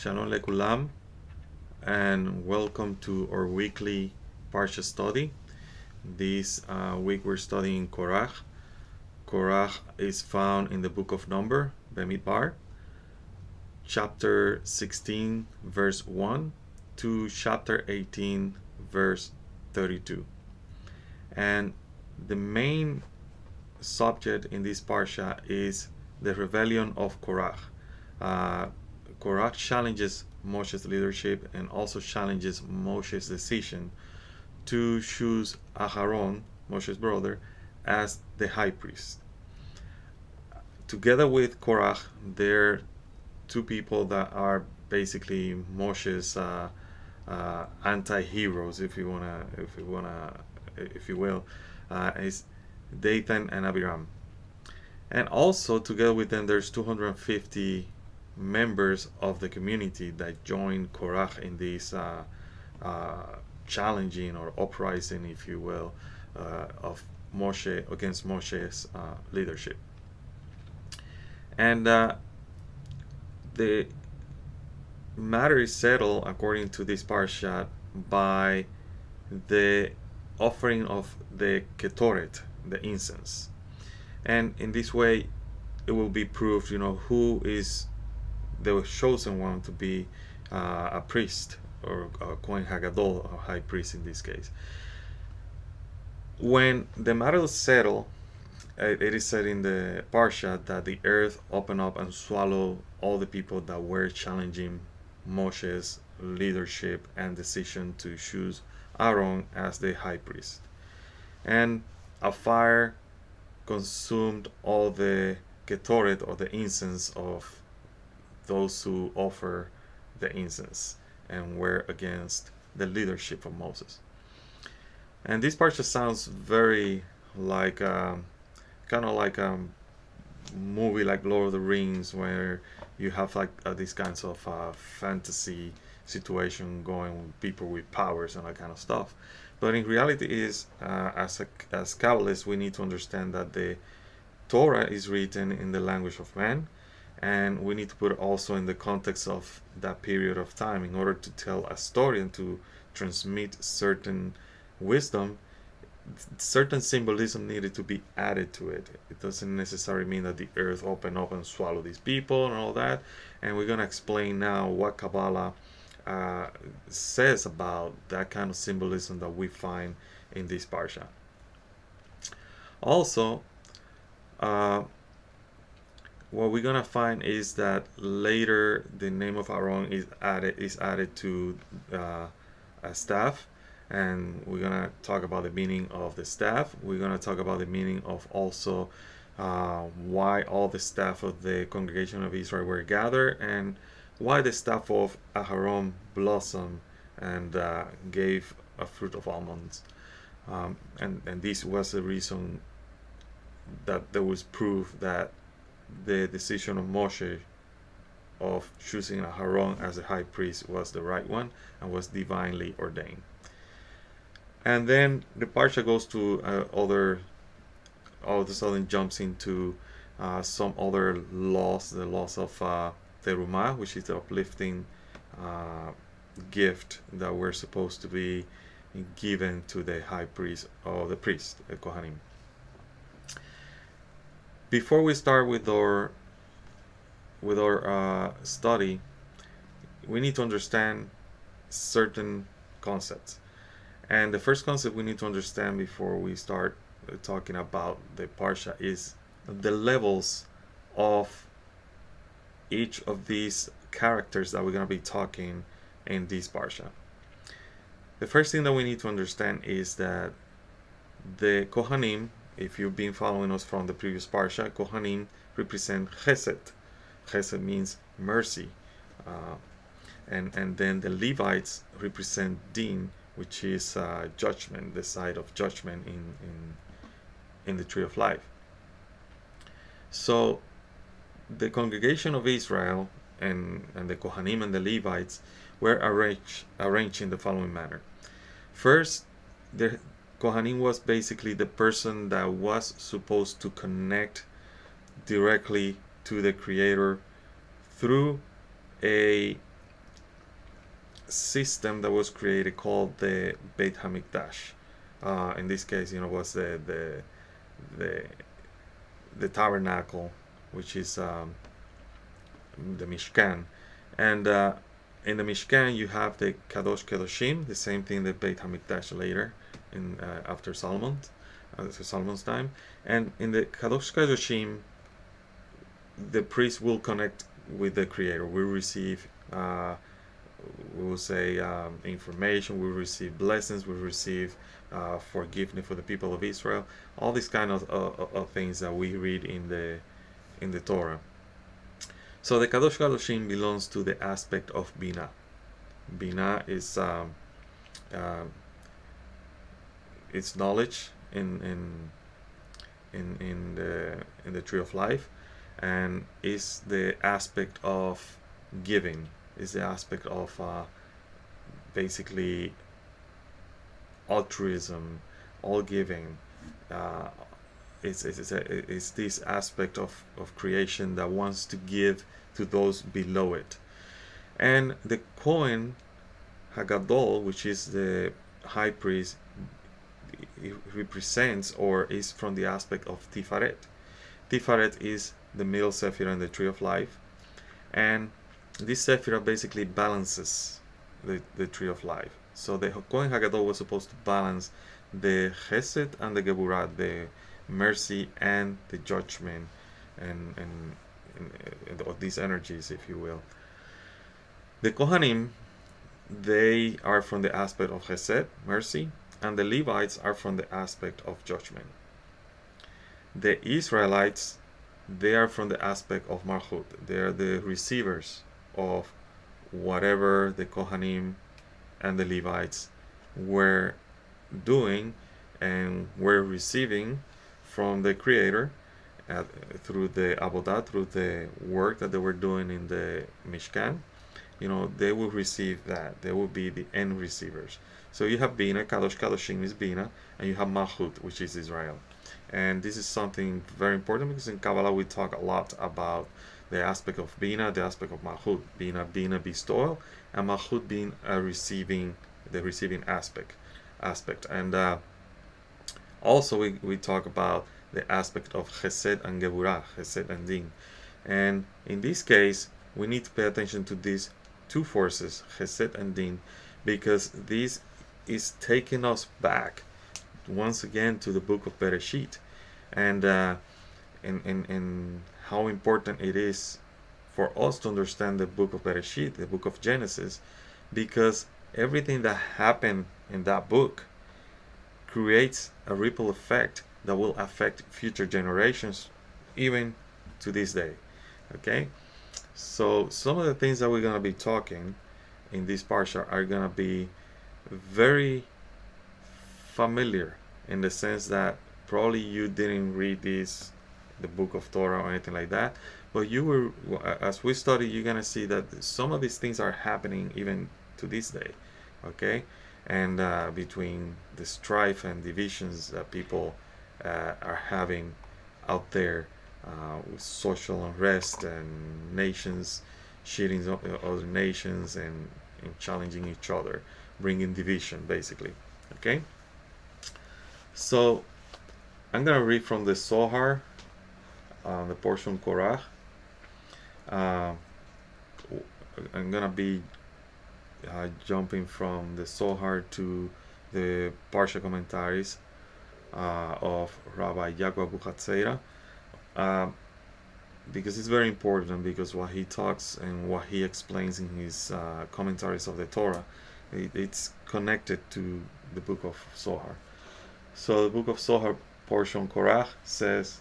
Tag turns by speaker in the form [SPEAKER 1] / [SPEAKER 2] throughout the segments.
[SPEAKER 1] Shalom lekulam, and welcome to our weekly Parsha study. This week we're studying Korach. Korach is found in the book of Number, Bemidbar, chapter 16, verse 1 to chapter 18, verse 32. And the main subject in this Parsha is the rebellion of Korach. Korach challenges Moshe's leadership and also challenges Moshe's decision to choose Aharon, Moshe's brother, as the high priest. Together with Korach, they're two people that are basically Moshe's anti-heroes, if you will, is Dathan and Abiram. And also together with them, there's 250 members of the community that joined Korach in this challenging or uprising, if you will, of Moshe against Moshe's leadership. And the matter is settled according to this parsha by the offering of the ketoret, the incense. And in this way, it will be proved, who is the chosen one to be a priest, or a Kohen Hagadol, or high priest in this case. When the matter is settled, it is said in the Parsha that the earth opened up and swallowed all the people that were challenging Moshe's leadership and decision to choose Aaron as the high priest. And a fire consumed all the ketoret, or the incense, of those who offer the incense and were against the leadership of Moses. And this parsha sounds very like kind of like a movie like Lord of the Rings, where you have like these kinds of fantasy situation going with people with powers and that kind of stuff. But in reality is, as Kabbalists, we need to understand that the Torah is written in the language of man, and we need to put it also in the context of that period of time in order to tell a story and to transmit certain wisdom. Certain symbolism needed to be added to it. It doesn't necessarily mean that the earth opened up and swallowed these people and all that. And we're going to explain now what Kabbalah says about that kind of symbolism that we find in this parsha. Also, what we're gonna find is that later the name of Aaron is added to a staff, and we're gonna talk about the meaning of the staff. We're gonna talk about the meaning of also why all the staff of the congregation of Israel were gathered, and why the staff of Aharon blossomed and gave a fruit of almonds. And this was the reason that there was proof that the decision of Moshe of choosing Aharon as a high priest was the right one and was divinely ordained. And then the parsha goes to all of a sudden jumps into some other laws, the laws of terumah, which is the uplifting gift that we're supposed to be given to the high priest, or the priest, the Kohanim. Before we start with our study, we need to understand certain concepts. And the first concept we need to understand before we start talking about the parsha is the levels of each of these characters that we're going to be talking in this parsha. The first thing that we need to understand is that the Kohanim, if you've been following us from the previous parsha, Kohanim represent Chesed. Chesed means mercy. And then the Levites represent Din, which is judgment, the side of judgment in the tree of life. So the congregation of Israel and the Kohanim and the Levites were arranged in the following manner. First, the Kohanim was basically the person that was supposed to connect directly to the Creator through a system that was created called the Beit Hamikdash. In this case, was the the tabernacle, which is the Mishkan, and in the Mishkan you have the Kadosh Kedoshim, the same thing that Beit Hamikdash later in after Solomon's time, and in the Kadosh Kedoshim the priest will connect with the Creator. We receive, we will say, information. We receive blessings. We receive forgiveness for the people of Israel. All these kind of things that we read in the Torah. So the Kadosh Kadoshim belongs to the aspect of Bina. Bina is it's knowledge in the tree of life, and is the aspect of giving, is the aspect of basically altruism, all giving. It's this aspect of creation that wants to give to those below it. And the Kohen Hagadol, which is the high priest, represents or is from the aspect of Tiferet. Tiferet is the middle Sephirah in the tree of life, and this Sephirah basically balances the tree of life. So the Kohen Hagadol was supposed to balance the Chesed and the Geburah, the mercy and the judgment, and of these energies, if you will. The Kohanim, they are from the aspect of Chesed, mercy, and the Levites are from the aspect of judgment. The Israelites, they are from the aspect of Malchut. They are the receivers of whatever the Kohanim and the Levites were doing and were receiving from the Creator through the Avodah, through the work that they were doing in the Mishkan. They will receive that. They will be the end receivers. So you have Bina, Kadosh Kadoshim is Bina, and you have Malchut, which is Israel. And this is something very important because in Kabbalah we talk a lot about the aspect of Bina, the aspect of Malchut. Bina bestowal, and Malchut being the receiving aspect. And also we talk about the aspect of Chesed and Geburah, Chesed and Din. And in this case, we need to pay attention to these two forces, Chesed and Din, because this is taking us back once again to the book of Bereshit, and how important it is for us to understand the book of Bereshit, the book of Genesis, because everything that happened in that book creates a ripple effect that will affect future generations, even to this day. Okay, so some of the things that we're going to be talking in this parsha are going to be very familiar, in the sense that probably you didn't read the book of Torah or anything like that, but as we study, you're going to see that some of these things are happening even to this day. Okay, and between the strife and divisions that people are having out there, with social unrest and nations cheating other nations and challenging each other, bringing division basically. Okay, so I'm going to read from the Zohar, the portion Korach. I'm going to be jumping from the Zohar to the Parsha commentaries of Rabbi Yaakov Abuhatzeira, because it's very important, because what he talks and what he explains in his commentaries of the Torah, it's connected to the book of Zohar. So the book of Zohar, portion Korach, says,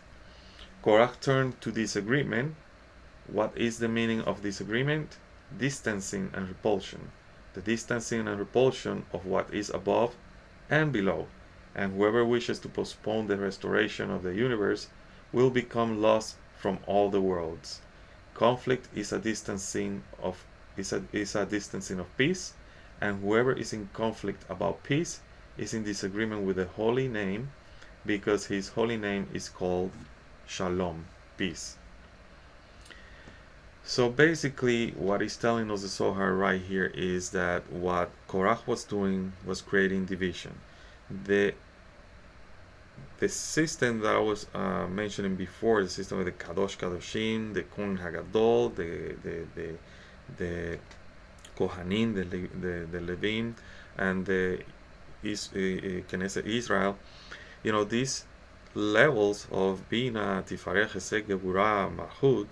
[SPEAKER 1] Korach turned to disagreement. What is the meaning of disagreement? Distancing and repulsion. The distancing and repulsion of what is above and below. And whoever wishes to postpone the restoration of the universe will become lost from all the worlds. Conflict is a distancing of peace, and whoever is in conflict about peace is in disagreement with the holy name, because his holy name is called Shalom, peace. So basically, what he's telling us the Zohar right here is that what Korach was doing was creating division. The the system that I was mentioning before, the system of the Kadosh Kadoshim, the Kohen Hagadol, the Kohanim, the Levim, and the Knesset Israel, these levels of Bina, Tifareh, Chesed, Geburah, Malchut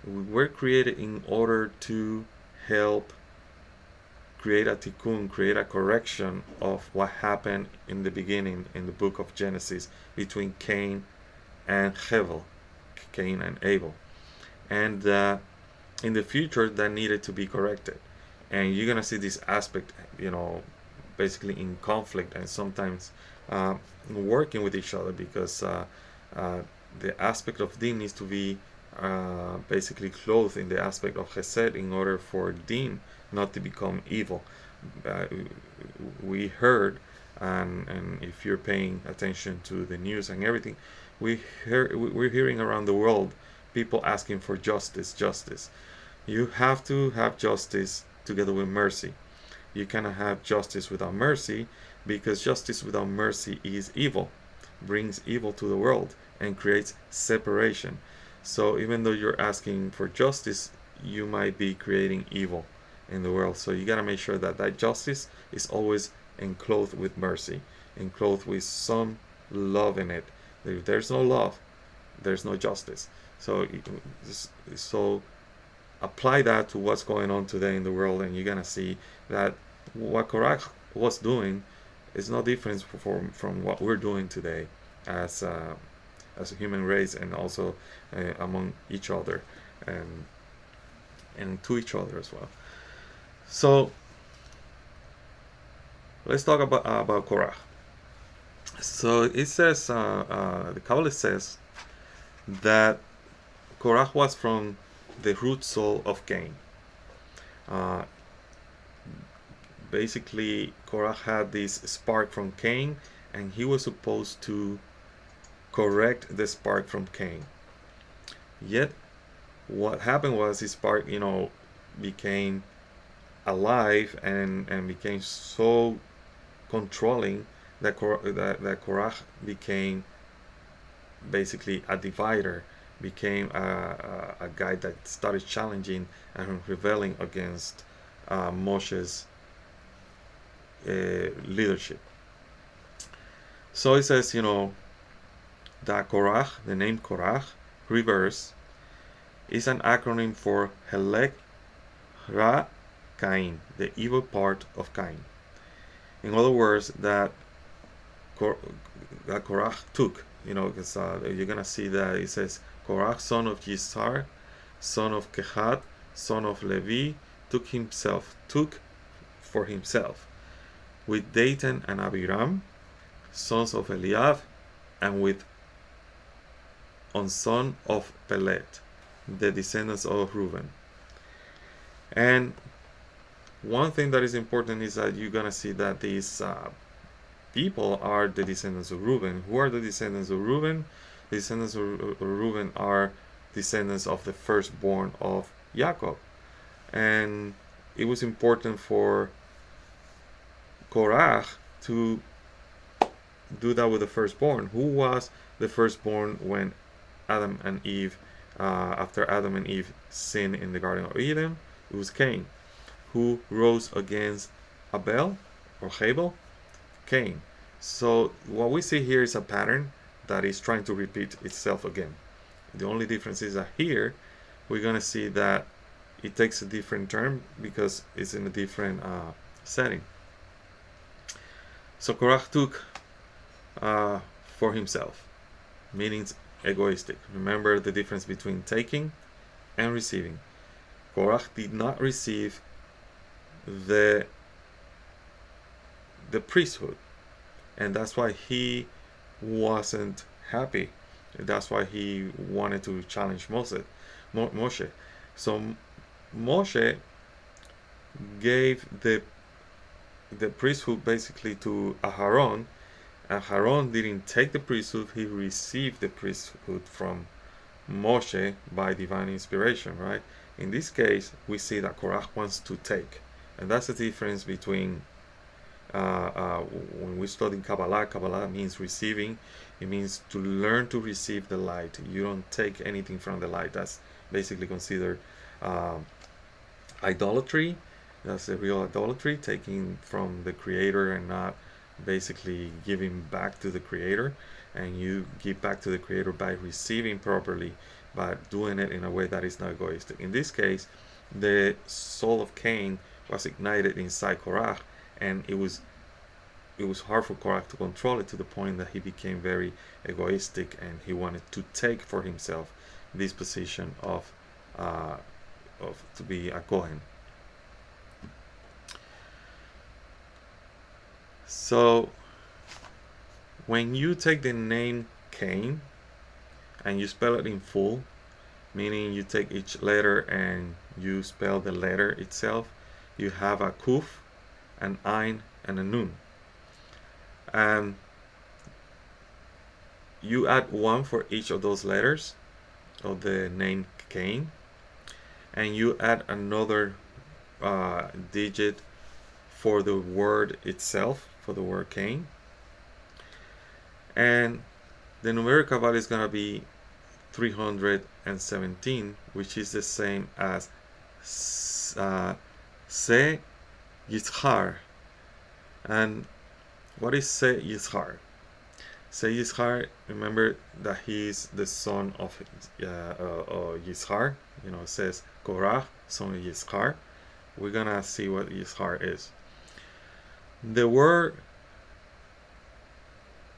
[SPEAKER 1] were created in order to help create a tikkun, create a correction of what happened in the beginning in the book of Genesis between Cain and Hevel, Cain and Abel. And in the future, that needed to be corrected. And you're going to see this aspect, basically in conflict and sometimes working with each other, because the aspect of din needs to be basically clothed in the aspect of chesed in order for din not to become evil. We heard, and if you're paying attention to the news and everything, we're hearing around the world people asking for justice. You have to have justice together with mercy. You cannot have justice without mercy, because justice without mercy is evil, brings evil to the world and creates separation. So even though you're asking for justice, you might be creating evil in the world. So you got to make sure that that justice is always enclosed with mercy, enclosed with some love in it. If there's no love, there's no justice. So apply that to what's going on today in the world, and you're gonna see that what Korach was doing is no different from what we're doing today as a human race, and also among each other, and to each other as well. So let's talk about Korach. So it says, the Kabbalah says that Korach was from the root soul of Cain. Basically, Korach had this spark from Cain, and he was supposed to correct the spark from Cain. Yet, what happened was his spark, became alive and became so controlling that Korach became basically a divider, became a guy that started challenging and rebelling against Moshe's leadership. So it says, that Korach, the name Korach, reverse, is an acronym for Helek Ra Cain, the evil part of Cain. In other words, that Korach took, because you're gonna see that it says Korach, son of Yisar, son of Kehat, son of Levi, took for himself, with Dathan and Abiram, sons of Eliab, and with on son of Pelet, the descendants of Reuben. And one thing that is important is that you're gonna see that these people are the descendants of Reuben. Who are the descendants of Reuben? The descendants of Reuben are descendants of the firstborn of Jacob. And it was important for Korach to do that with the firstborn. Who was the firstborn when Adam and Eve, after Adam and Eve sinned in the Garden of Eden? It was Cain. Who rose against Abel or Abel? Cain. So what we see here is a pattern that is trying to repeat itself again. The only difference is that here we're going to see that it takes a different term because it's in a different setting. So Korach took for himself, meaning egoistic. Remember the difference between taking and receiving. Korach did not receive the priesthood, and that's why he wasn't happy. That's why he wanted to challenge Moshe. So Moshe gave the priesthood basically to Aharon. Aharon didn't take the priesthood, he received the priesthood from Moshe by divine inspiration, right? In this case, we see that Korach wants to take, and that's the difference between when we study Kabbalah. Kabbalah means receiving. It means to learn to receive the light. You don't take anything from the light. That's basically considered uh, idolatry. That's the real idolatry, taking from the Creator and not basically giving back to the Creator. And you give back to the Creator by receiving properly, by doing it in a way that is not egoistic. In this case, the soul of Cain was ignited inside Korach, and it was hard for Korach to control it, to the point that he became very egoistic, and he wanted to take for himself this position of to be a Kohen. So when you take the name Cain and you spell it in full, meaning you take each letter and you spell the letter itself, you have a kuf, an ein, and a nun. And you add one for each of those letters of the name Cain, and you add another digit for the word itself, for the word Cain, and the numerical value is going to be 317, which is the same as Se Yizhar. And what is Se Yizhar? Se Yizhar, remember that he is the son of Yizhar. You know, it says Korach, son of Yizhar. We're gonna see what Yizhar is. The word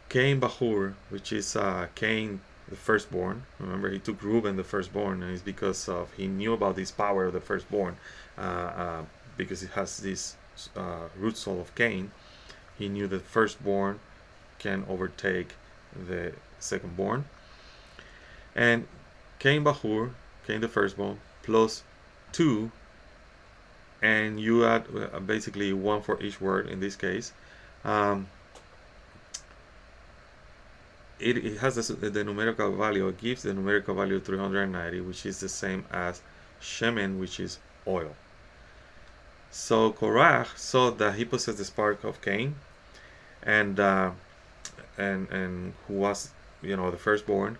[SPEAKER 1] Cain Bahur, which is Cain the firstborn. Remember, he took Reuben the firstborn, and it's because of he knew about this power of the firstborn, because it has this root soul of Cain. He knew that firstborn can overtake the secondborn. And Cain Bahur, Cain the firstborn, plus 2, and you add basically 1 for each word in this case. It has the numerical value, it gives the numerical value 390, which is the same as Shemen, which is oil. So Korach saw that he possessed the spark of Cain, and who was, the firstborn,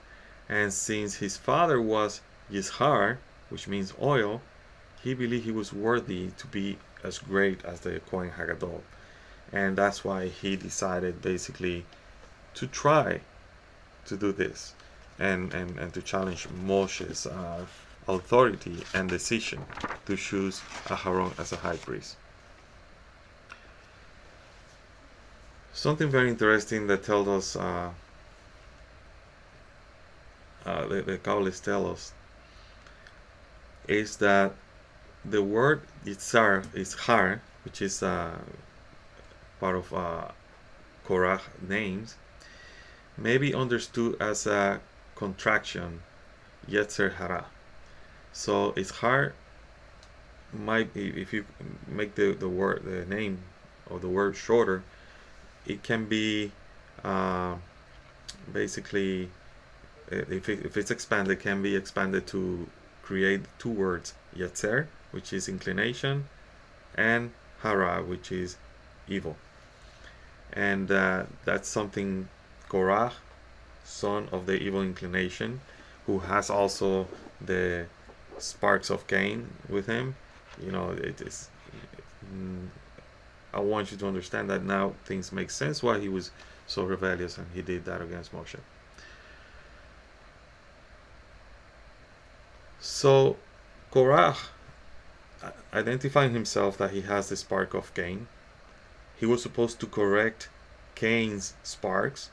[SPEAKER 1] and since his father was Yizhar, which means oil, he believed he was worthy to be as great as the Kohen Hagadol, and that's why he decided basically to try to do this, and to challenge Moshe's authority and decision to choose Aharon as a high priest. Something very interesting that tells us, the Kabbalists tell us, is that the word Yitzhar, which is part of Korach names, may be understood as a contraction, Yetzer Hara. So Yitzhar might be, if you make the name of the word shorter, it can be basically, if it's expanded, can be expanded to create 2 words, Yetzer, which is inclination, and Hara, which is evil. And that's something Korach, son of the evil inclination, who has also the sparks of Cain with him. It is. I want you to understand that now things make sense why he was so rebellious and he did that against Moshe. So Korach, identifying himself that he has the spark of Cain, he was supposed to correct Cain's sparks,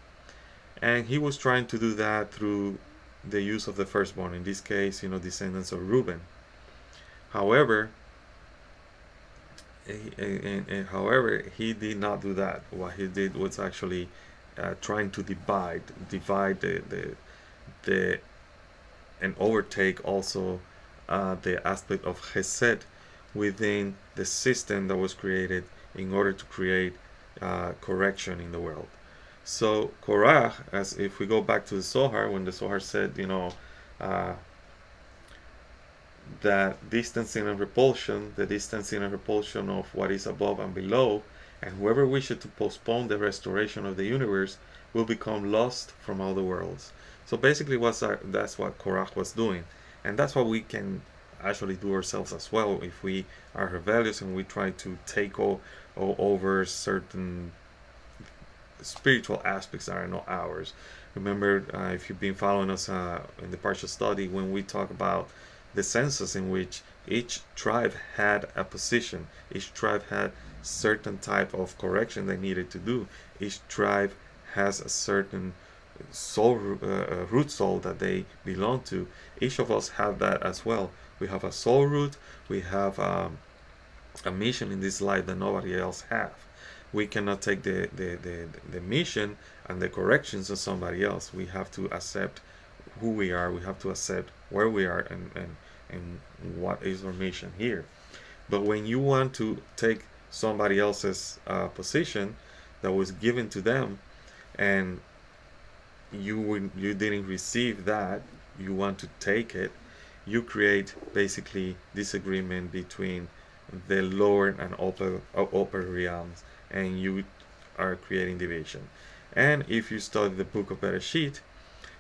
[SPEAKER 1] and he was trying to do that through the use of the firstborn, in this case, descendants of Reuben. However, he did not do that. What he did was actually trying to divide the and overtake also the aspect of Chesed within the system that was created in order to create correction in the world. So Korach, as if we go back to the Zohar, when the Zohar said, that distancing and repulsion, the distancing and repulsion of what is above and below, and whoever wishes to postpone the restoration of the universe will become lost from all the worlds. So basically, that's what Korach was doing, and that's what we can actually do ourselves as well if we are rebellious and we try to take over certain spiritual aspects that are not ours. Remember, if you've been following us in the Parsha study, when we talk about the census in which each tribe had a position, each tribe had certain type of correction they needed to do. Each tribe has a certain soul, root soul that they belong to. Each of us have that as well. We have a soul root. We have a mission in this life that nobody else have. We cannot take the mission and the corrections of somebody else. We have to accept who we are. We have to accept where we are and what is our mission here. But when you want to take somebody else's position that was given to them, and you didn't receive that, you want to take it, you create basically disagreement between the lower and upper realms, and you are creating division. And if you study the book of Bereshit,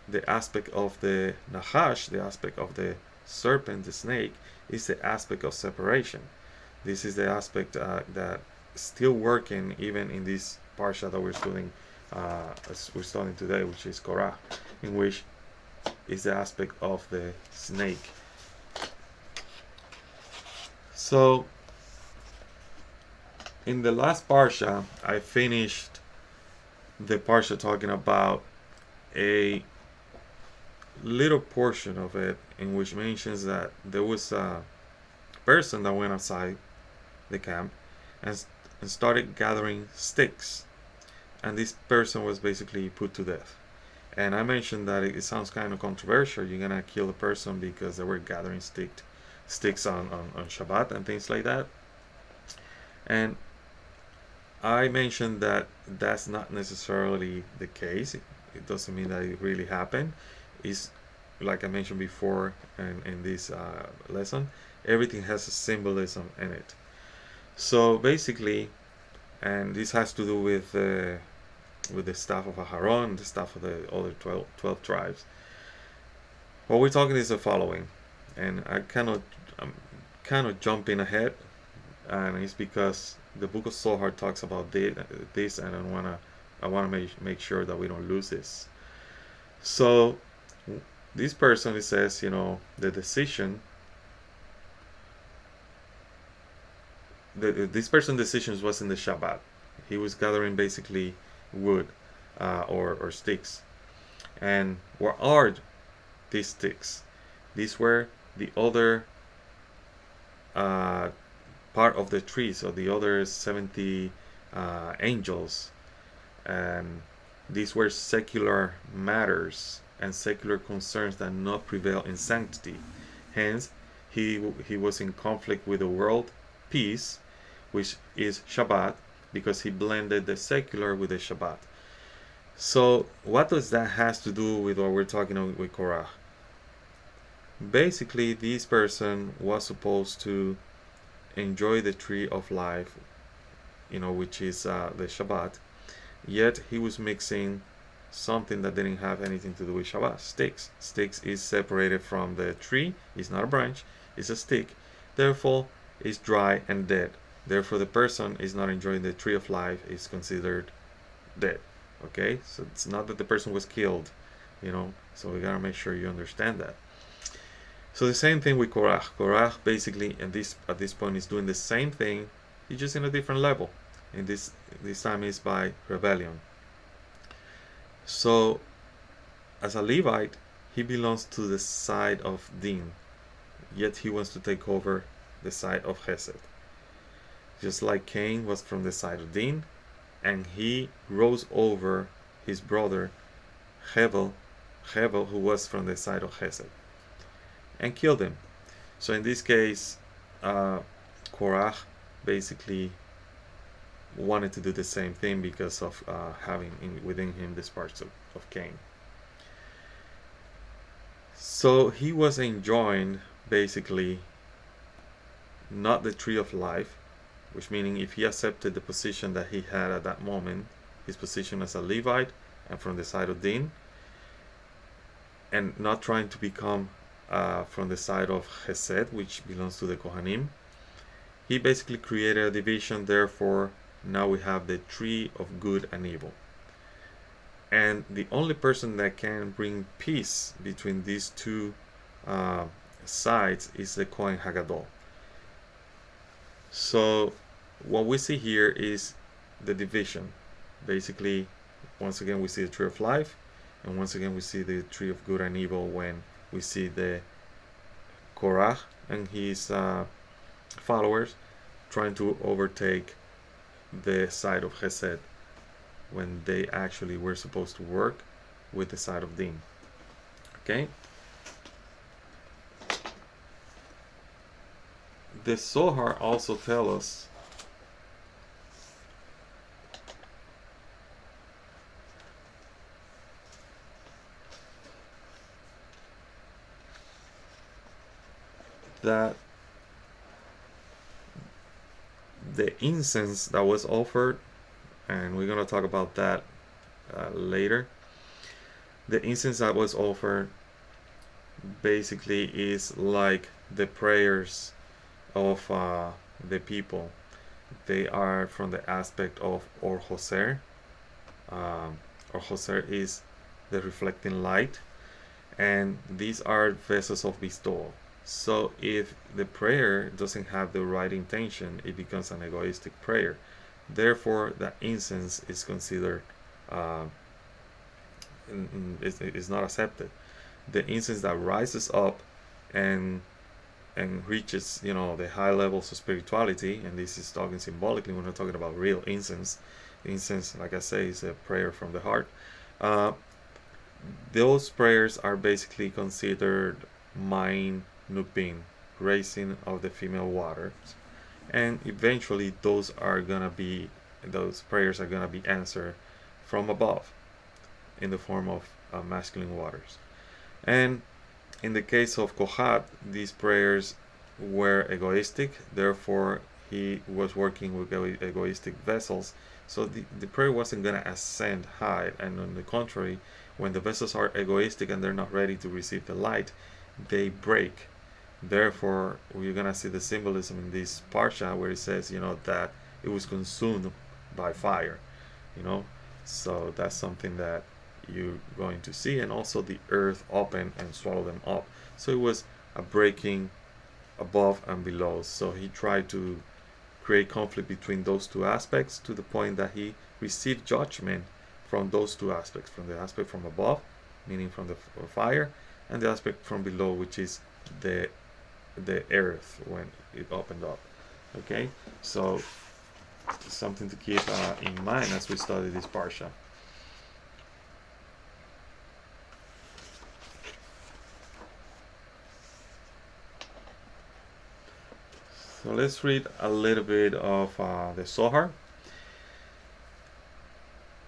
[SPEAKER 1] the aspect of the Nahash, the aspect of the serpent, the snake, is the aspect of separation. This is the aspect that still working even in this parsha that we're studying today, which is Korah, in which is the aspect of the snake. So in the last parsha, I finished the parsha talking about a little portion of it in which mentions that there was a person that went outside the camp and started gathering sticks, and this person was basically put to death. And I mentioned that it sounds kind of controversial. You're gonna kill a person because they were gathering sticks on Shabbat and things like that. And I mentioned that that's not necessarily the case. It doesn't mean that it really happened. It's like I mentioned before in this lesson, everything has a symbolism in it. So basically, and this has to do with the staff of Aharon, the staff of the other 12 tribes. What we're talking is the following, and I'm kind of jumping ahead, and it's because the book of Zohar talks about this, and I wanna make sure that we don't lose this. So this person, it says, the decision. This person's decision was in the Shabbat. He was gathering basically wood or sticks. And what are these sticks? These were the other part of the tree, so the other 70 angels. And these were secular matters and secular concerns that not prevail in sanctity. Hence, he was in conflict with the world peace, which is Shabbat, because he blended the secular with the Shabbat. So what does that has to do with what we're talking about with Korah? Basically, this person was supposed to enjoy the tree of life, which is the Shabbat, yet he was mixing something that didn't have anything to do with Shabbat. Sticks is separated from the tree. It's not a branch, it's a stick. Therefore, it's dry and dead. Therefore, the person is not enjoying the tree of life, is considered dead. Okay, so it's not that the person was killed, so we gotta make sure you understand that. So the same thing with Korah. Korah basically at this point is doing the same thing, he's just in a different level. And this time is by rebellion. So as a Levite, he belongs to the side of Din, yet he wants to take over the side of Chesed. Just like Cain was from the side of Din, and he rose over his brother Hevel, who was from the side of Chesed, and killed him. So in this case, Korach basically wanted to do the same thing because of having within him the sparks of Cain. So he was enjoined basically not the tree of life, which meaning if he accepted the position that he had at that moment, his position as a Levite and from the side of Din, and not trying to become from the side of Hesed, which belongs to the Kohanim, he basically created a division. Therefore, now we have the tree of good and evil. And the only person that can bring peace between these two sides is the Kohen Hagadol. So what we see here is the division. Basically, once again we see the tree of life, and once again we see the tree of good and evil when we see the Korach and his followers trying to overtake the side of Chesed when they actually were supposed to work with the side of Din. Okay? The Zohar also tells us that the incense that was offered, and we're going to talk about that later, the incense that was offered basically is like the prayers of the people. They are from the aspect of Or Hoser. Or Hoser is the reflecting light, and these are vessels of bestowal. So if the prayer doesn't have the right intention, it becomes an egoistic prayer. Therefore, the incense is considered is not accepted. The incense that rises up and reaches, the high levels of spirituality, and this is talking symbolically. We're not talking about real incense. Incense, like I say, is a prayer from the heart. Those prayers are basically considered Main Nupin, raising of the female waters, and eventually those prayers are gonna be answered from above in the form of masculine waters. And in the case of Kohat, these prayers were egoistic, therefore he was working with egoistic vessels, so the prayer wasn't going to ascend high. And on the contrary, when the vessels are egoistic and they're not ready to receive the light, they break. Therefore, we're going to see the symbolism in this Parsha where it says, that it was consumed by fire, so that's something that you're going to see. And also the earth opened and swallowed them up, so it was a breaking above and below. So he tried to create conflict between those two aspects to the point that he received judgment from those two aspects, from the aspect from above, meaning from the fire, and the aspect from below, which is the earth when it opened up. Okay, so something to keep in mind as we study this parsha. So let's read a little bit of the Zohar.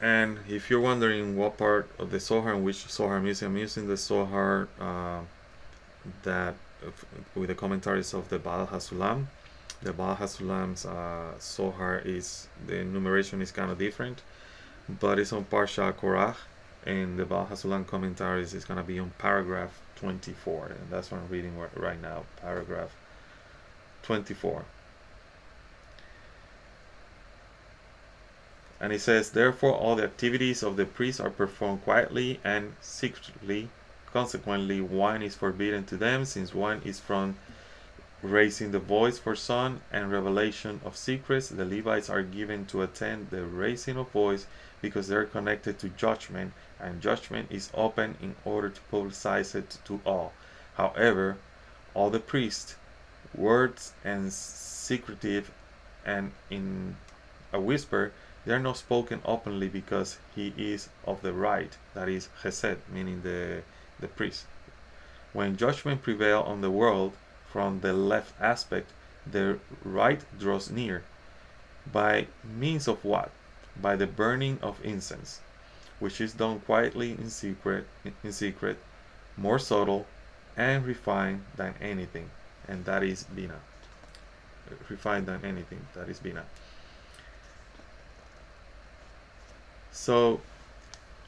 [SPEAKER 1] And if you're wondering what part of the Zohar and which Zohar I'm using the Zohar that with the commentaries of the Baal HaSulam. The Baal HaSulam's Zohar the numeration is kind of different, but it's on Parsha Korach, and the Baal HaSulam commentaries is going to be on paragraph 24, and that's what I'm reading right now, paragraph 24. And it says, therefore all the activities of the priest are performed quietly and secretly. Consequently, wine is forbidden to them, since wine is from raising the voice for song and revelation of secrets. The Levites are given to attend the raising of voice because they are connected to judgment, and judgment is open in order to publicize it to all. However, all the priests, words and secretive and in a whisper, they are not spoken openly because he is of the right, that is Chesed, meaning the priest. When judgment prevails on the world from the left aspect, the right draws near. By means of what? By the burning of incense, which is done quietly in secret, more subtle and refined than anything, and that is Bina. Refined than anything, that is Bina. So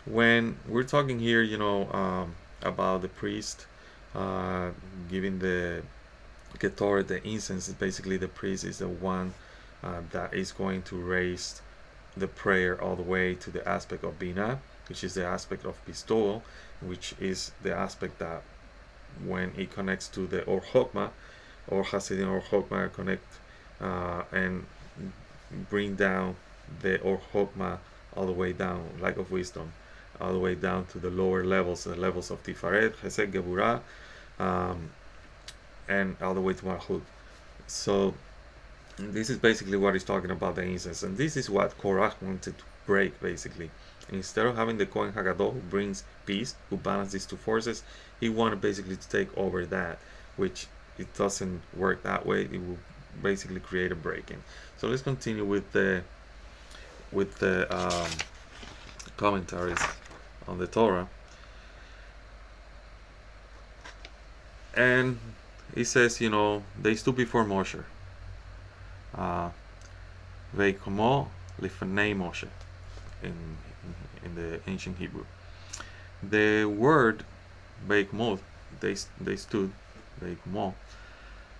[SPEAKER 1] when we're talking here, about the priest uh, giving the Ketor, the incense, is basically the priest is the one that is going to raise the prayer all the way to the aspect of Bina, which is the aspect of Pistol, which is the aspect that when it connects to the Or Chokmah, or Hasidim or Chokmah connect and bring down the Or Chokmah all the way down, light of wisdom, all the way down to the lower levels, the levels of Tifaret, Chesed, Geburah, and all the way to Malchut. So this is basically what he's talking about, the incense, and this is what Korach wanted to break, basically. Instead of having the Kohen Hagadol who brings peace, who balances these two forces, he wanted basically to take over that, which it doesn't work that way. It will basically create a break-in. So let's continue with the commentaries on the Torah. And he says, they stood before Moshe. Veikomo lifnei Moshe in the ancient Hebrew. The word Veikomo, they stood, Veikomo,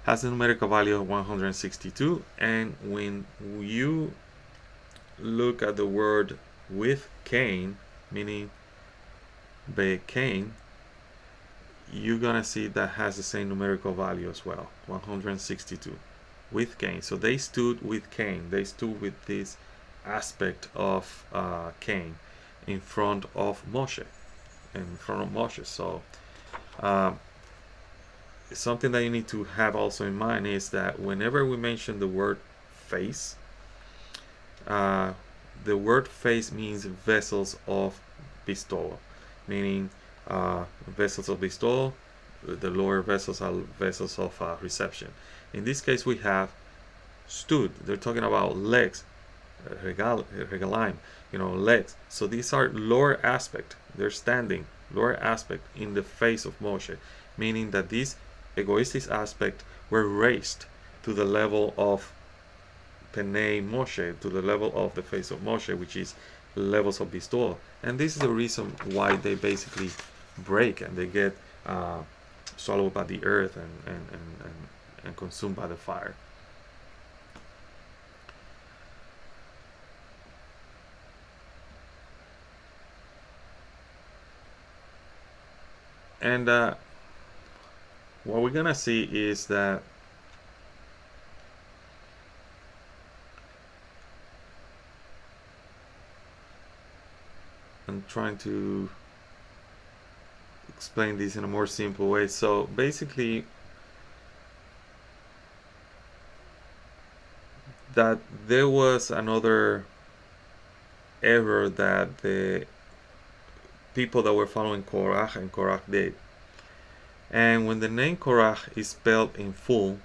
[SPEAKER 1] has a numerical value of 162, and when you look at the word with Cain, meaning Cain, you're gonna see that has the same numerical value as well, 162, with Cain. So they stood with Cain. They stood with this aspect of Cain in front of Moshe. So something that you need to have also in mind is that whenever we mention the word face, the word face means vessels of bestowal, meaning vessels of bestowal. The lower vessels are vessels of reception. In this case, we have stood. They're talking about legs, regalim, legs. So these are lower aspect. They're standing, lower aspect in the face of Moshe, meaning that these egoistic aspect were raised to the level of Penei Moshe, to the level of the face of Moshe, which is levels of bestowal. And this is the reason why they basically break and they get swallowed by the earth and consumed by the fire. And what we're gonna see is that I'm trying to explain this in a more simple way. So basically, that there was another error that the people that were following Korach and Korach did. And when the name Korach is spelled in full,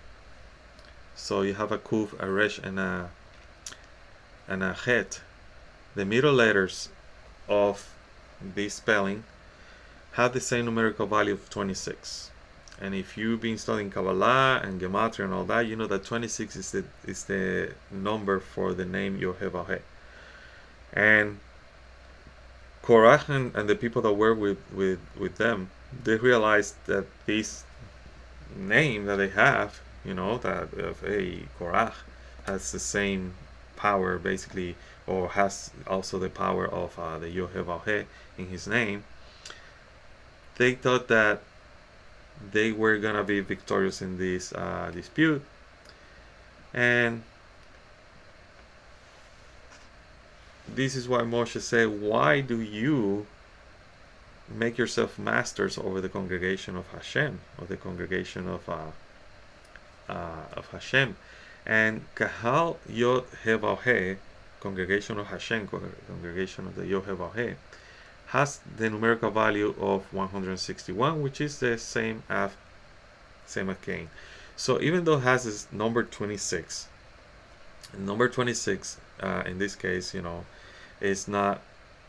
[SPEAKER 1] so you have a kuf, a resh, and a het, the middle letters of this spelling have the same numerical value of 26. And if you've been studying Kabbalah and Gematria and all that, you know that 26 is the number for the name Yohevaheh. And Korach and the people that were with them, they realized that this name that they have, that of Korach has the same power basically, or has also the power of the Yohevaheh in his name. They thought that they were gonna be victorious in this dispute, and this is why Moshe said, why do you make yourself masters over the congregation of Hashem, or the congregation of Hashem? And Kahal Yod Hevaheh, congregation of Hashem, congregation of the Yod Hevaheh, has the numerical value of 161, which is the same as Cain. So even though it has this number 26, in this case, is not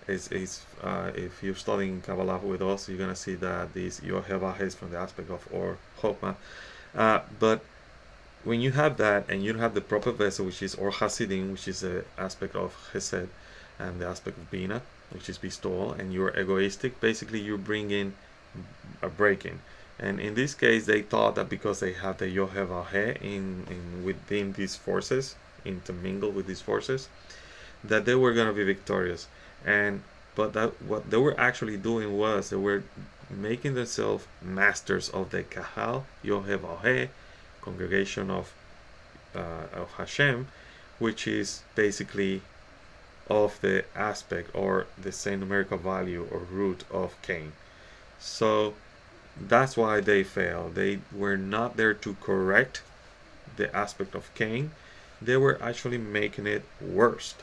[SPEAKER 1] if you're studying Kabbalah with us, you're gonna see that this Yohevah is from the aspect of or Chokmah. But when you have that and you have the proper vessel, which is or Hasidim, which is the aspect of Chesed, and the aspect of Bina, which is bestowal, and you're egoistic, basically you're bringing a break-in. And in this case, they thought that because they have the Yohevah in within these forces, intermingled with these forces, that they were going to be victorious. And but that what they were actually doing was they were making themselves masters of the Kahal Yohevah, congregation of Hashem, which is basically of the aspect or the same numerical value or root of Cain. So that's why they failed. They were not there to correct the aspect of Cain. They were actually making it worse,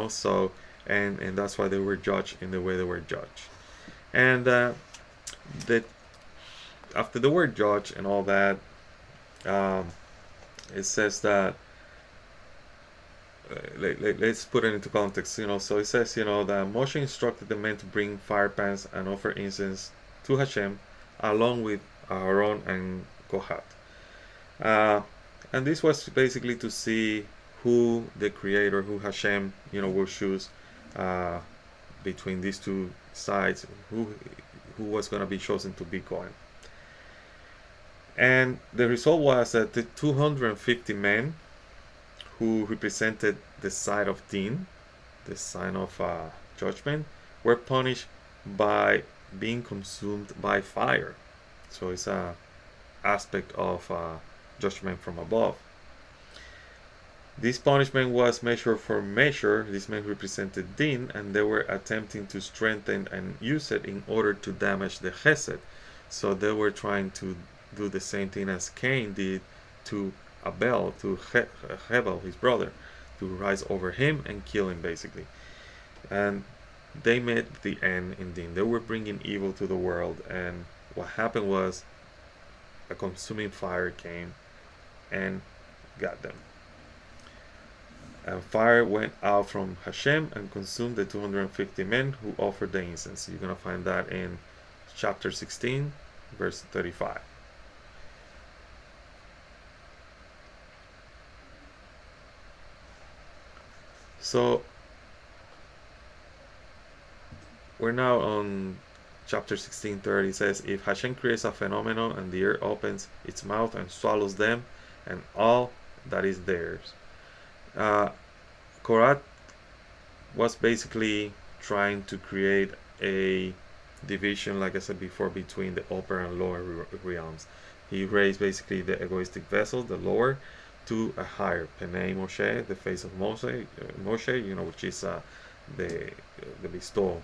[SPEAKER 1] so and that's why they were judged in the way they were judged. And the after the word judge and all that, it says that let's put it into context. So it says that Moshe instructed the men to bring fire pans and offer incense to Hashem along with Aaron and Kohat. And this was basically to see who the creator, who Hashem, will choose between these two sides, who was going to be chosen to be Kohen. And the result was that the 250 men who represented the side of Din, the sign of judgment, were punished by being consumed by fire. So it's a aspect of judgment from above. This punishment was measure for measure. These men represented Din, and they were attempting to strengthen and use it in order to damage the Chesed. So they were trying to do the same thing as Cain did to Abel, to Hebel, his brother, to rise over him and kill him, basically. And they met the end in Din. They were bringing evil to the world, and what happened was a consuming fire came and got them. And fire went out from Hashem and consumed the 250 men who offered the incense. You're going to find that in chapter 16, verse 35. So we're now on chapter 16:30. It says, if Hashem creates a phenomenon and the earth opens its mouth and swallows them and all that is theirs. Korach was basically trying to create a division, like I said before, between the upper and lower realms. He raised basically the egoistic vessel, the lower, to a higher, Penei Moshe, the face of Moshe, which is the bestowal.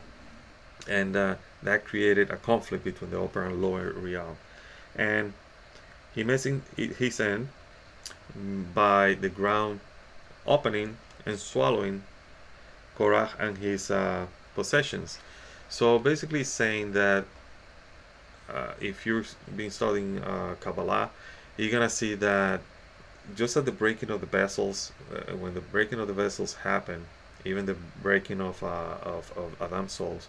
[SPEAKER 1] And that created a conflict between the upper and lower realm. And he messing his end by the ground opening and swallowing Korach and his possessions. So basically saying that if you've been studying Kabbalah, you're gonna see that just at the breaking of the vessels, when the breaking of the vessels happen, even the breaking of Adam's souls,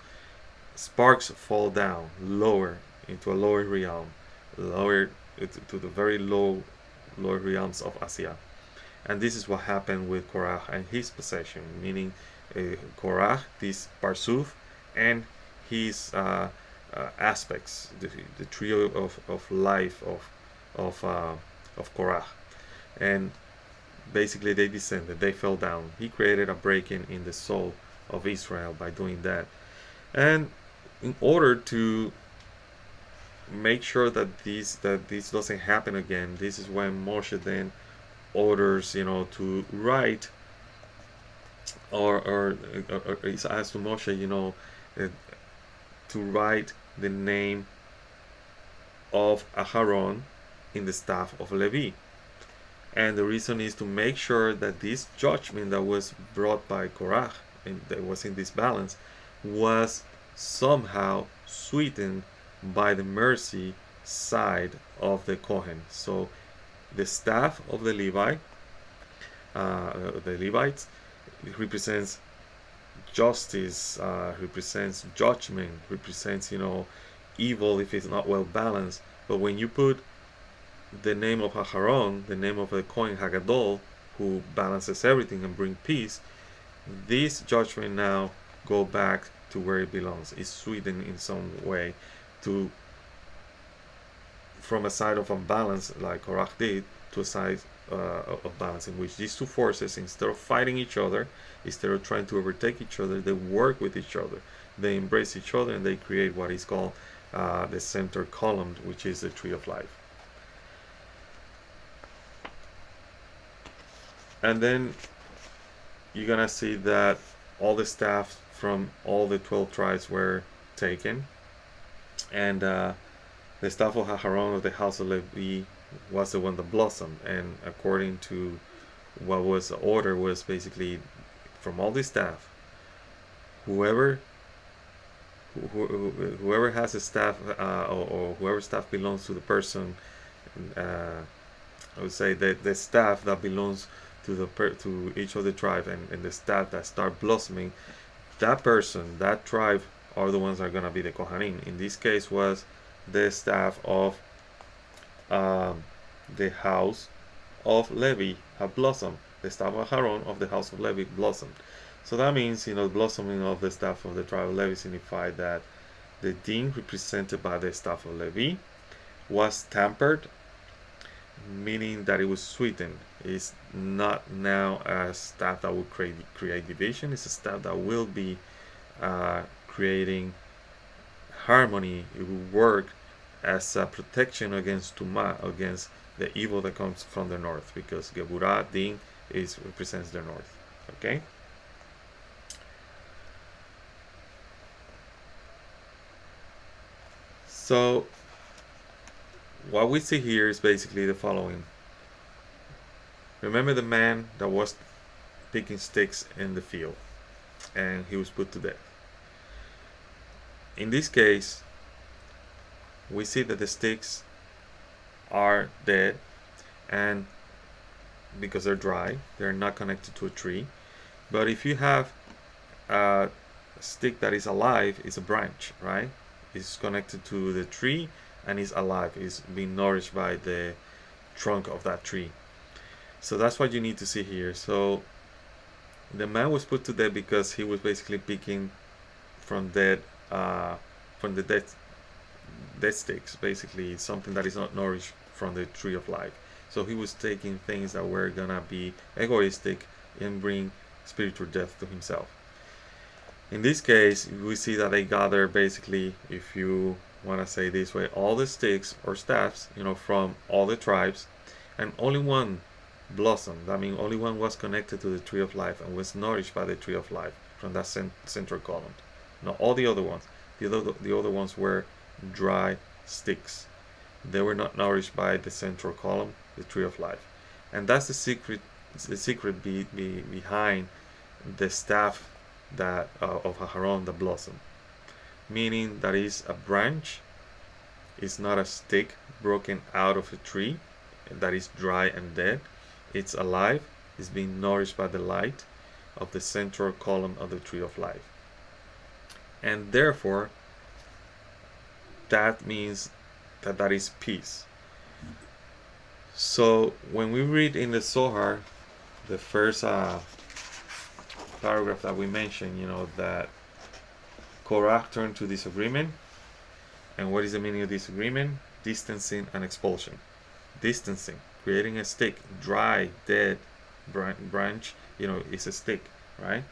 [SPEAKER 1] sparks fall down lower into a lower realm, lower to the very lower realms of Asiya. And this is what happened with Korach and his possession, meaning Korach, this Parsuf, and his aspects, the trio of life of Korach. And basically they descended, they fell down. He created a break-in in the soul of Israel by doing that. And in order to make sure that this doesn't happen again, this is when Moshe then orders, to write, or he asks to Moshe, to write the name of Aharon in the staff of Levi. And the reason is to make sure that this judgment that was brought by Korach, and that was in this balance, was somehow sweetened by the mercy side of the Kohen. So the staff of the Levites, represents justice, represents judgment, represents, evil if it's not well balanced. But when you put the name of Aharon, the name of the Kohen Hagadol, who balances everything and bring peace, this judgment now go back to where it belongs. It's sweetened in some way to from a side of unbalance like Korach did to a side of balance, in which these two forces, instead of fighting each other, instead of trying to overtake each other, they work with each other, they embrace each other, and they create what is called the center column, which is the tree of life. And then you're gonna see that all the staff from all the 12 tribes were taken, and the staff of Aharon of the house of Levi was the one that blossomed. And according to what was the order, was basically from all the staff, whoever has a staff, or whoever staff belongs to the person, I would say that the staff that belongs to to each of the tribe, and the staff that start blossoming, that person, that tribe, are the ones that are going to be the Kohanim. In this case was the staff of the house of Levi have blossomed. The staff of Aaron of the house of Levi blossomed. So that means, blossoming of the staff of the tribe of Levi signified that the din represented by the staff of Levi was tampered, meaning that it was sweetened. It's not now a staff that will create division. It's a staff that will be creating harmony. It will work as a protection against Tuma, against the evil that comes from the north, because Geburah Din represents the north. Okay. So what we see here is basically the following. Remember the man that was picking sticks in the field, and he was put to death. In this case, we see that the sticks are dead, and because they're dry, they're not connected to a tree. But if you have a stick that is alive, it's a branch, right? It's connected to the tree and is alive, is being nourished by the trunk of that tree. So that's what you need to see here. So the man was put to death because he was basically picking from the dead sticks, basically something that is not nourished from the tree of life. So he was taking things that were gonna be egoistic and bring spiritual death to himself. In this case, we see that they gather, basically, if you want to say this way, all the sticks or staffs, from all the tribes, and only one blossomed. I mean, only one was connected to the tree of life and was nourished by the tree of life from that central column. Now, all the other ones, the other ones were dry sticks. They were not nourished by the central column, the tree of life, and that's the secret. The secret behind the staff that of Aharon, the blossom, meaning that is a branch, is not a stick broken out of a tree that is dry and dead. It's alive, is being nourished by the light of the central column of the tree of life, and therefore that means that is peace. So when we read in the Zohar, the first paragraph that we mentioned, that Korach turned to disagreement. And what is the meaning of disagreement? Distancing and expulsion. Distancing, creating a stick, dry, dead branch, is a stick, right?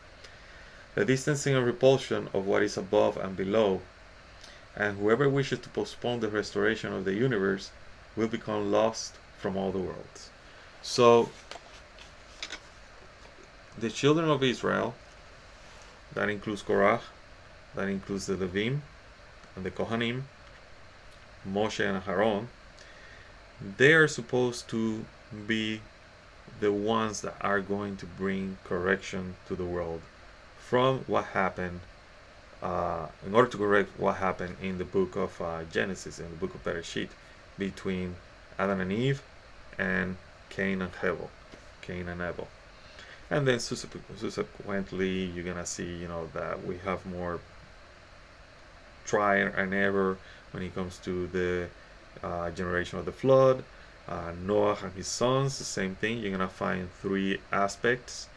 [SPEAKER 1] The distancing and repulsion of what is above and below. And whoever wishes to postpone the restoration of the universe will become lost from all the worlds. So the children of Israel, that includes Korach, that includes the Levim and the Kohanim, Moshe and Aaron, they are supposed to be the ones that are going to bring correction to the world from what happened, in order to correct what happened in the book of Genesis, in the book of Bereshit, between Adam and Eve and Cain and Abel. And then subsequently, you're gonna see, that we have more trial and error when it comes to the generation of the flood. Noah and his sons, the same thing. You're gonna find three aspects.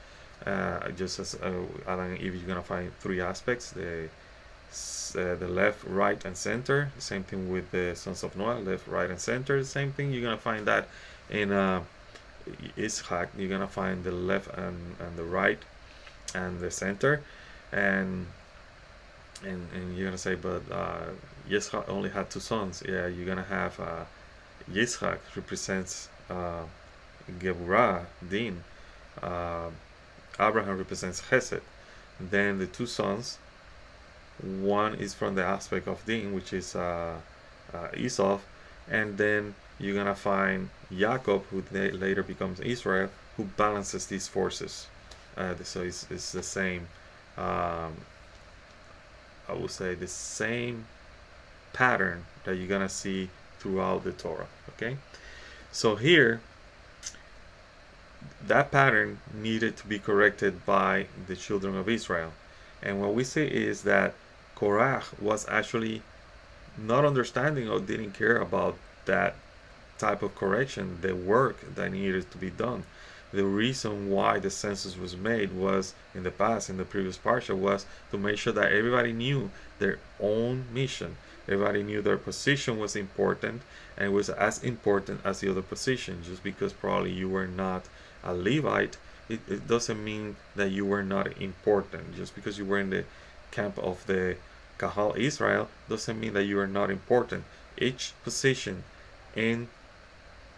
[SPEAKER 1] Just as Adam and Eve, you're gonna find three aspects: the left, right, and center. The same thing with the sons of Noah: left, right, and center. The same thing. You're gonna find that in Ishaq. You're gonna find the left and the right and the center, and you're gonna say, but Yitzhak only had two sons. Yeah, you're gonna have Yitzhak represents Geburah, Din. Uh, Abraham represents Chesed. Then the two sons, one is from the aspect of Din, which is Esau, and then you're gonna find Jacob, who later becomes Israel, who balances these forces. So it's the same. I would say the same pattern that you're gonna see throughout the Torah. Okay, so here that pattern needed to be corrected by the children of Israel, and what we see is that Korach was actually not understanding or didn't care about that type of correction, the work that needed to be done. The reason why the census was made was in the past, in the previous parsha, was to make sure that everybody knew their own mission. Everybody knew their position was important, and it was as important as the other position. Just because probably you were not a Levite, it doesn't mean that you were not important. Just because you were in the camp of the Kahal Israel doesn't mean that you are not important. Each position in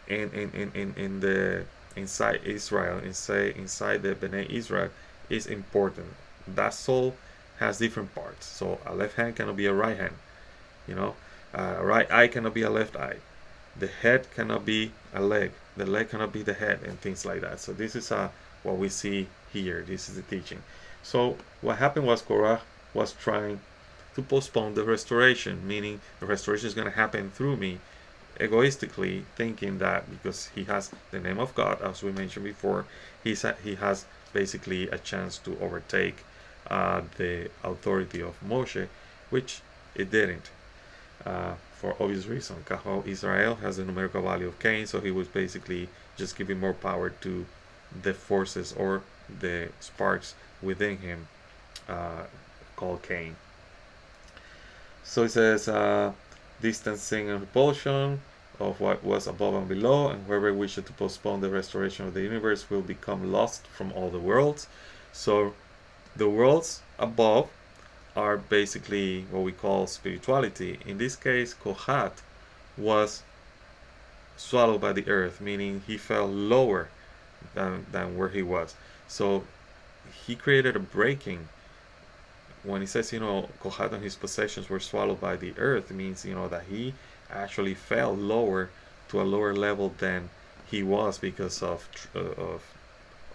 [SPEAKER 1] the inside Israel, inside the Bnei Israel, is important. That soul has different parts. So a left hand cannot be a right hand. A right eye cannot be a left eye. The head cannot be a leg. The leg cannot be the head, and things like that. So this is what we see here. This is the teaching. So what happened was Korah was trying to postpone the restoration, meaning the restoration is going to happen through me, egoistically thinking that because he has the name of God, as we mentioned before, he has basically a chance to overtake the authority of Moshe, which it didn't, for obvious reason. Kahal Israel has the numerical value of Cain, so he was basically just giving more power to the forces or the sparks within him, called Cain. So it says distancing and repulsion of what was above and below, and whoever wishes to postpone the restoration of the universe will become lost from all the worlds. So the worlds above are basically what we call spirituality. In this case, Kohat was swallowed by the earth, meaning he fell lower than where he was. So he created a breaking. When he says, Kohat and his possessions were swallowed by the earth, it means, that he actually fell lower to a lower level than he was because of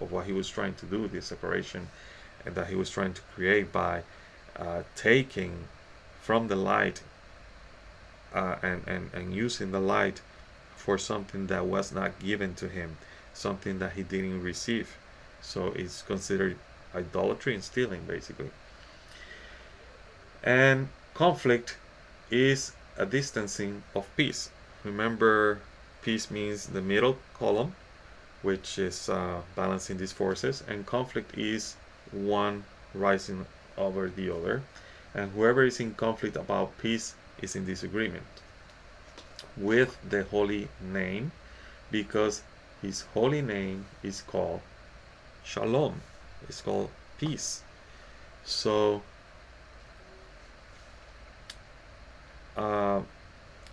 [SPEAKER 1] what he was trying to do, the separation, and that he was trying to create by taking from the light and using the light for something that was not given to him, something that he didn't receive. So it's considered idolatry and stealing, basically. And conflict is a distancing of peace. Remember, peace means the middle column, which is balancing these forces, and conflict is one rising over the other, and whoever is in conflict about peace is in disagreement with the holy name, because his holy name is called Shalom. It's called peace. So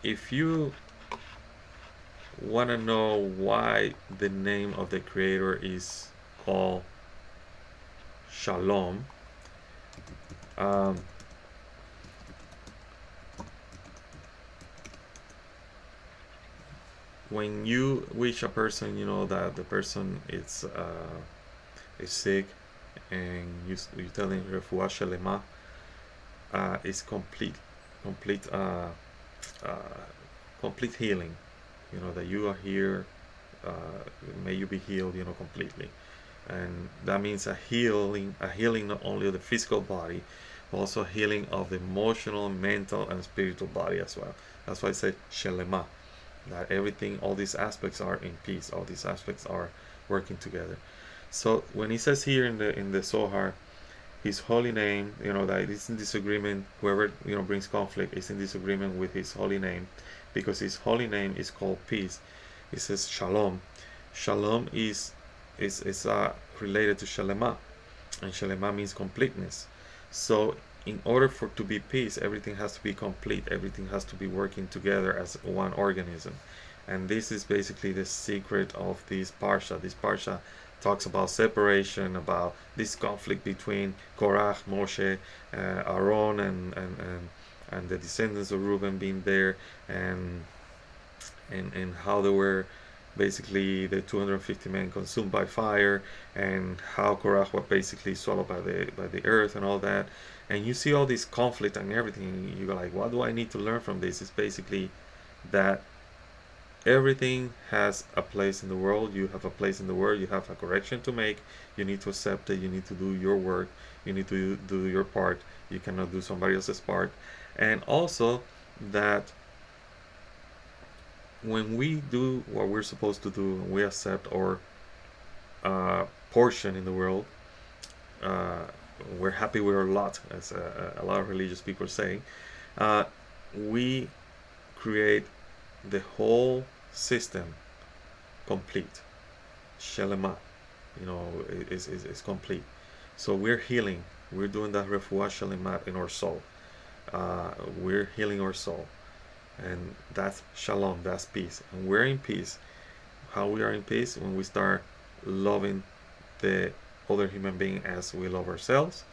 [SPEAKER 1] if you want to know why the name of the Creator is called Shalom, when you wish a person, that the person is sick, and you tell him refuah shelema, is complete healing, that you are here, may you be healed, completely. and that means a healing not only of the physical body, but also healing of the emotional, mental, and spiritual body as well. That's why I say shelema, that everything, all these aspects are in peace, all these aspects are working together. So when he says here in the Zohar, his holy name, that is in disagreement, whoever brings conflict is in disagreement with his holy name, because his holy name is called peace. It says shalom. Shalom is related to shalema, and shalema means completeness. So in order for to be peace, everything has to be complete, everything has to be working together as one organism. And this is basically the secret of this parsha talks about separation, about this conflict between Korach, Moshe, Aaron, and the descendants of Reuben being there, and how they were basically the 250 men consumed by fire, and how Korach was basically swallowed by the earth and all that. And you see all this conflict and everything, and you go like, what do I need to learn from this? It's basically that everything has a place in the world. You have a place in the world. You have a correction to make. You need to accept it. You need to do your work. You need to do your part. You cannot do somebody else's part. And also that when we do what we're supposed to do, we accept our portion in the world, we're happy with our lot, as a lot of religious people say. We create the whole system complete. Shelema, is complete. So we're healing. We're doing that refuah shelema in our soul. We're healing our soul. And that's shalom, that's peace. And we're in peace. How we are in peace? When we start loving the other human being as we love ourselves.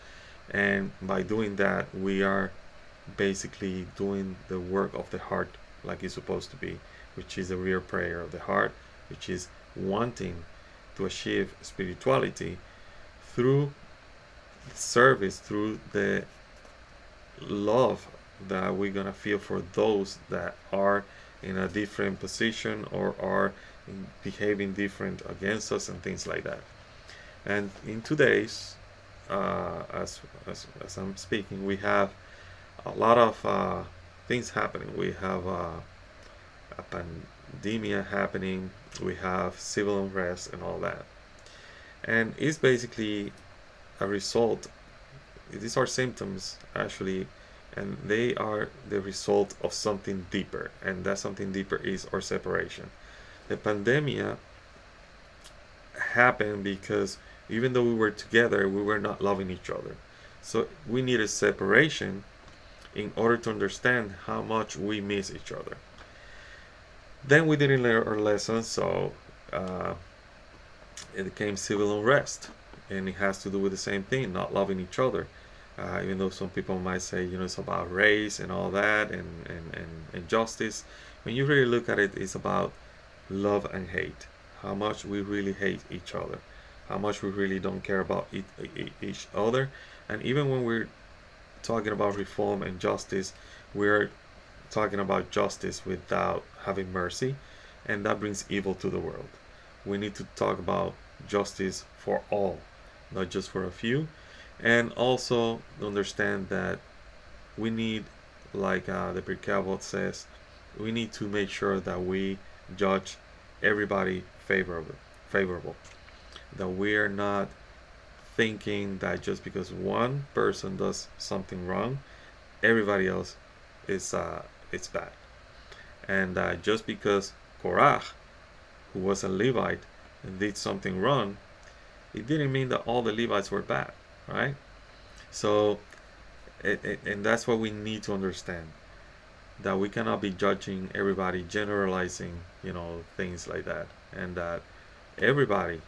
[SPEAKER 1] And by doing that, we are basically doing the work of the heart like it's supposed to be, which is the real prayer of the heart, which is wanting to achieve spirituality through service, through the love that we're gonna feel for those that are in a different position or are behaving different against us and things like that. And in today's, as I'm speaking, we have a lot of things happening. We have a pandemia happening. We have civil unrest and all that. And it's basically a result. These are symptoms actually, and they are the result of something deeper, and that something deeper is our separation. The pandemia happened because even though we were together, we were not loving each other. So we needed separation in order to understand how much we miss each other. Then we didn't learn our lessons, so it became civil unrest, and it has to do with the same thing, not loving each other. Even though some people might say, it's about race and all that, and justice. When you really look at it, it's about love and hate. How much we really hate each other. How much we really don't care about each other. And even when we're talking about reform and justice, we're talking about justice without having mercy, and that brings evil to the world. We need to talk about justice for all, not just for a few. And also understand that we need, like the Pirkei Avot says, we need to make sure that we judge everybody favorable. That we are not thinking that just because one person does something wrong, everybody else is it's bad. And just because Korach, who was a Levite, did something wrong, it didn't mean that all the Levites were bad. Right? So, and that's what we need to understand, that we cannot be judging everybody, generalizing, things like that, and that everybody,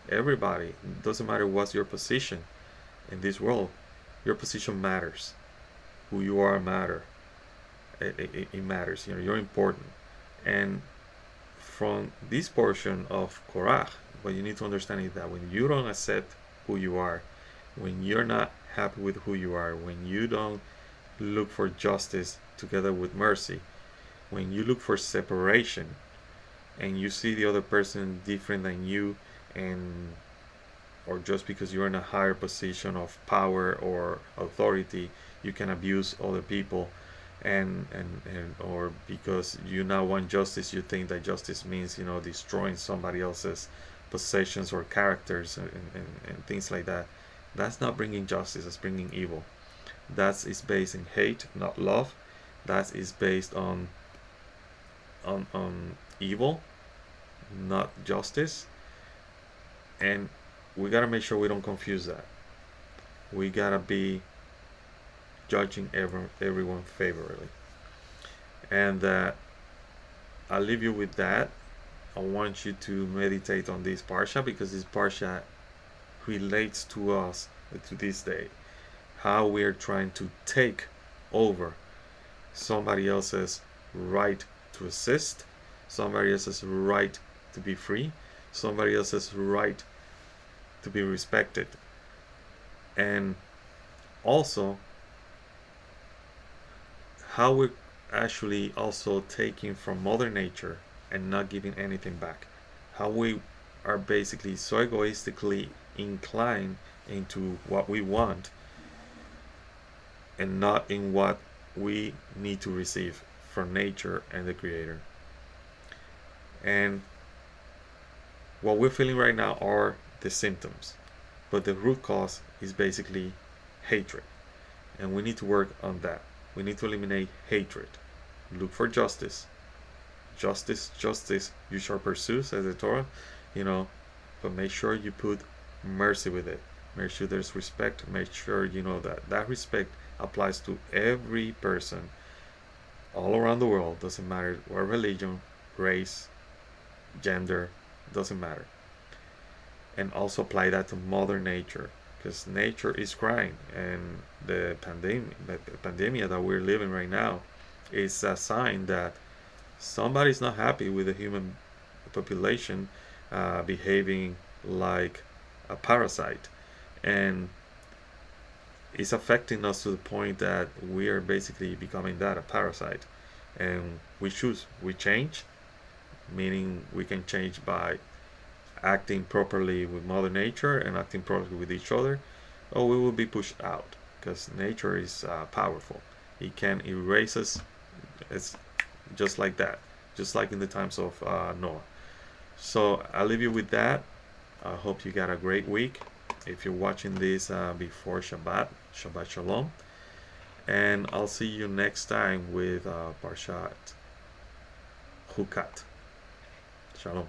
[SPEAKER 1] doesn't matter what's your position in this world, your position matters. Who you are matter. It matters. You're important. And from this portion of Korach, what you need to understand is that when you don't accept who you are, when you're not happy with who you are, when you don't look for justice together with mercy, when you look for separation and you see the other person different than you, and or just because you're in a higher position of power or authority, you can abuse other people, and or because you now want justice, you think that justice means, you know, destroying somebody else's possessions or characters, and things like that. That's not bringing justice, it's bringing evil. That is based in hate, not love. That is based on evil, not justice. And we gotta make sure we don't confuse that. We gotta be judging everyone favorably. And I'll leave you with that. I want you to meditate on this parsha, because this parsha relates to us to this day. How we're trying to take over somebody else's right to assist, somebody else's right to be free, somebody else's right to be respected. And also how we're actually also taking from Mother Nature and not giving anything back. How we are basically so egoistically inclined into what we want and not in what we need to receive from nature and the Creator. And what we're feeling right now are the symptoms, but the root cause is basically hatred, and we need to work on that. We need to eliminate hatred. Look for justice. Justice you shall pursue, says the Torah, you know, but make sure you put mercy with it. Make sure there's respect. Make sure you know that respect applies to every person all around the world. Doesn't matter what religion, race, gender, doesn't matter. And also apply that to Mother Nature, because nature is crying, and the pandemic that we're living right now is a sign that somebody's not happy with the human population behaving like a parasite, and it's affecting us to the point that we are basically becoming that, a parasite. And we change, meaning we can change by acting properly with Mother Nature and acting properly with each other, or we will be pushed out, because nature is powerful. It can erase us. It's just like that, just like in the times of Noah. So I'll leave you with that. I hope you got a great week. If you're watching this before Shabbat, Shabbat Shalom. And I'll see you next time with Parshat Hukat. Shalom.